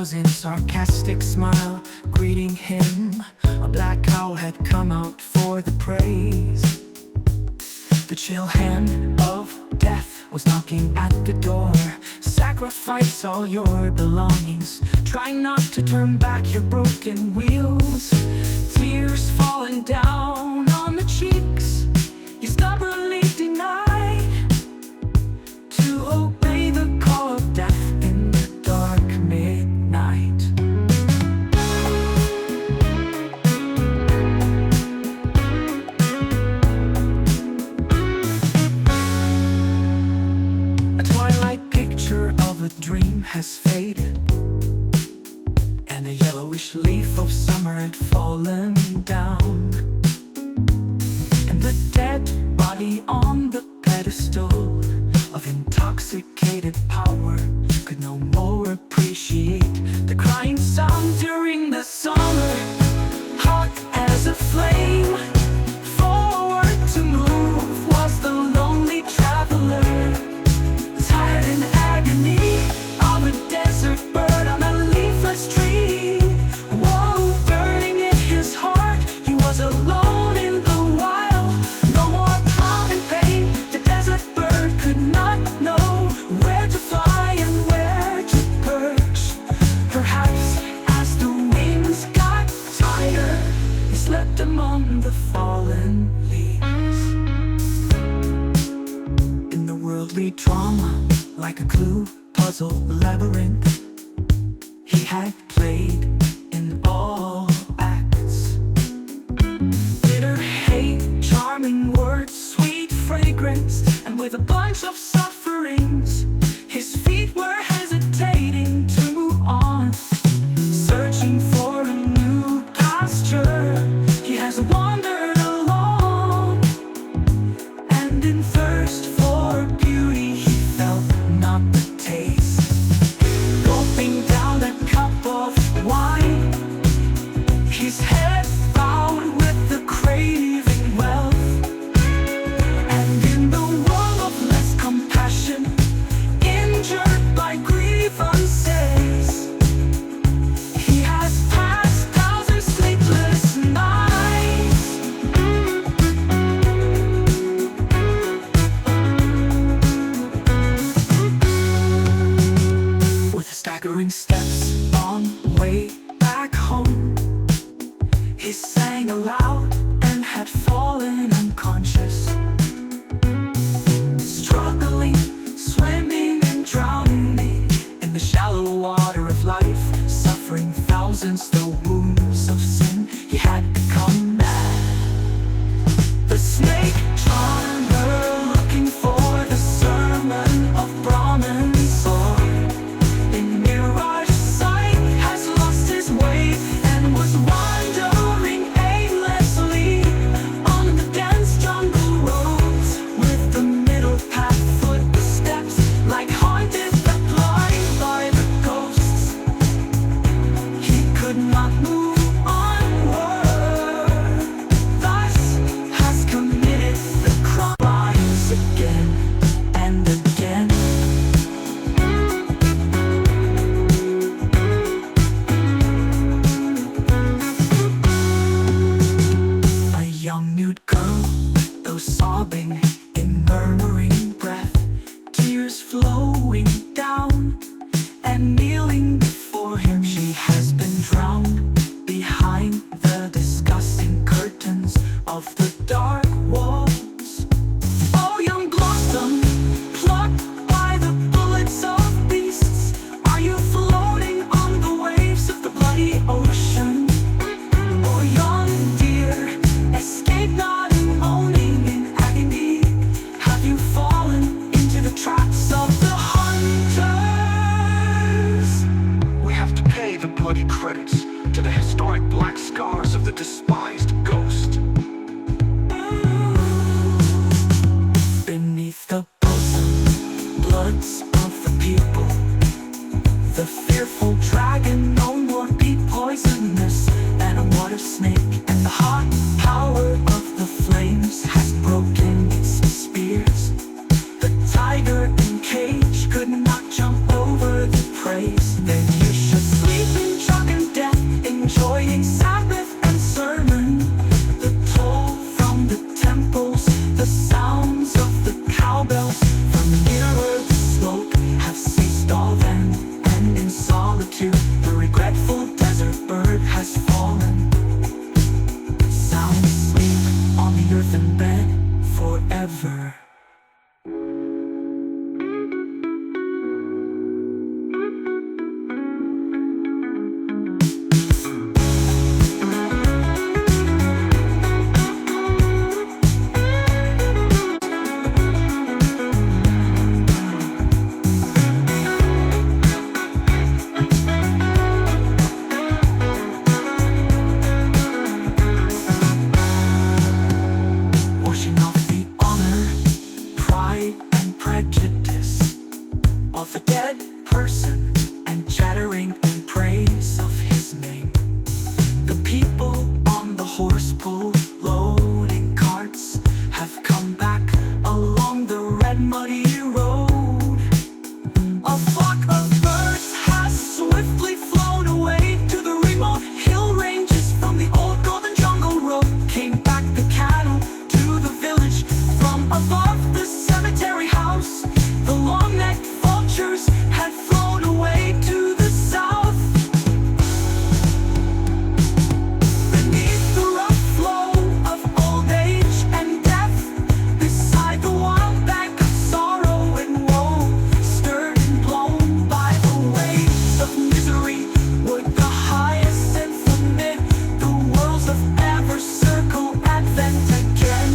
thousand sarcastic smile greeting him. A black cow had come out for the praise. The chill hand of death was knocking at the door. Sacrifice all your belongings, try not to turn back your broken wheels. Tears falling down on the cheeks, you stubbornly deny to obey the call of death in the dark midnight. A twilight picture of a dream has faded, and a yellowish leaf of summer had fallen down, and the dead body on the pedestal of intoxicated power could no more appreciate the crying sound during the summer. Hot as a flame, forward to move was the lonely traveler, tired in agony of a desert bird on a leafless tree. Whoa, burning in his heart, he was alone in the wild. No more calm and pain, the desert bird could not know where to fly and where to perch. Perhaps as the wings got tired, he slept among the fallen leaves. In the worldly drama, like a clue puzzle labyrinth, he had played in all acts. Bitter hate, charming words, sweet fragrance, and with a bunch of sufferings, his feet were hesitating to move on, searching for a new pasture. He has wandered along, and in thirst for beauty he felt not the taste. Gulping down a cup of wine, his head bowed with the craving wealth. And in the world of less compassion, injured by grievances, he has passed thousand sleepless nights. With staggering steps on way back home, he sang aloud and had fallen unconscious, struggling, swimming and drowning in the shallow water of life, suffering thousands the wounds of sin. He had become mad, the snake charmer, looking for the sermon of Brahman sword. In mirage sight has lost his way and was wandering aimlessly on the dense jungle roads, with the middle path footsteps like haunted but blind by the ghosts. He could not move onward, thus has committed the crimes again and again. A young nude girl, though sobbing in murmuring breath, tears flowing down, and kneeling before him, she has been drowned behind the disgusting curtains of the dark walls. Oh, young blossom, plucked by the bullets of beasts, are you floating on the waves of the bloody ocean? Oh, young deer, escape not in moaning in agony. The sounds of the cowbells from nearer the slope have ceased all then, and in solitude the regretful desert bird has fallen, sound asleep on the earthen bed forever. Washing off the honor, pride, and prejudice of a dead person, and chattering in praise of his name. The people on the horse-pull loading carts have come back along the red muddy road. A flock of birds has swiftly flown away to the remote hill ranges from the old golden jungle road. Came back the cattle to the village from above the cemetery house. The long-necked vultures had flown away to the south. Beneath the rough flow of old age and death, beside the wild bank of sorrow and woe, stirred and blown by the waves of misery, would the hyacinth amid the worlds of ever circle advent again.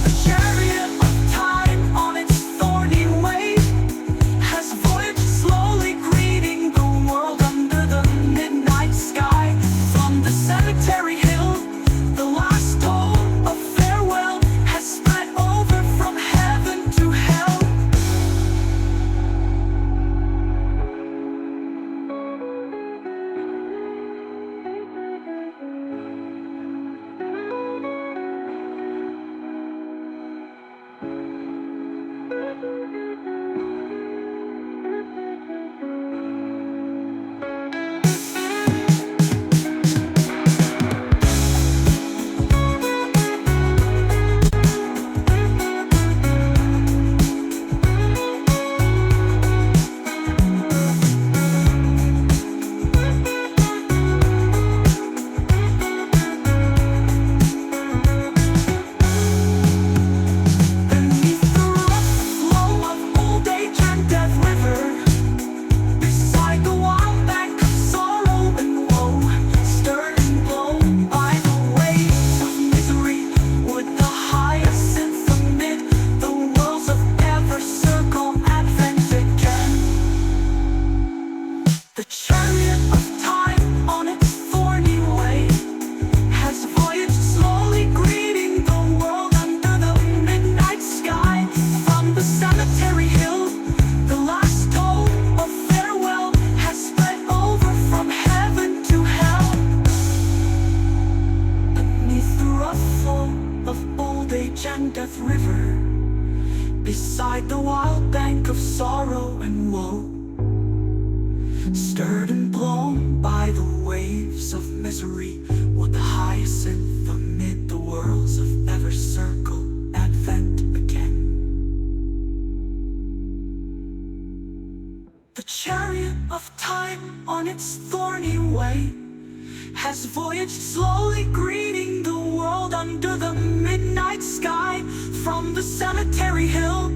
The chariot of time on its thorny way has voyaged slowly, greeting the world under the midnight sky. From the cemetery hill, the last toll of farewell has spread over from heaven to hell. Beneath the rough flow of old age and death river, beside the wild bank of sorrow and woe, stirred and blown by the waves of misery, would the hyacinth amid the worlds of ever circle advent again. The chariot of time on its thorny way has voyaged slowly, greeting the world under the midnight sky. From the cemetery hill, the last toll of farewell has spread over from heaven to hell. Beneath the rough flow of old age and death river, beside the wild bank of sorrow and woe, stirred and blown by the waves of misery, would the hyacinth amid the worlds of ever circle advent again. The chariot of time on its thorny way has voyaged slowly, greeting the world under the midnight sky. From the cemetery hill,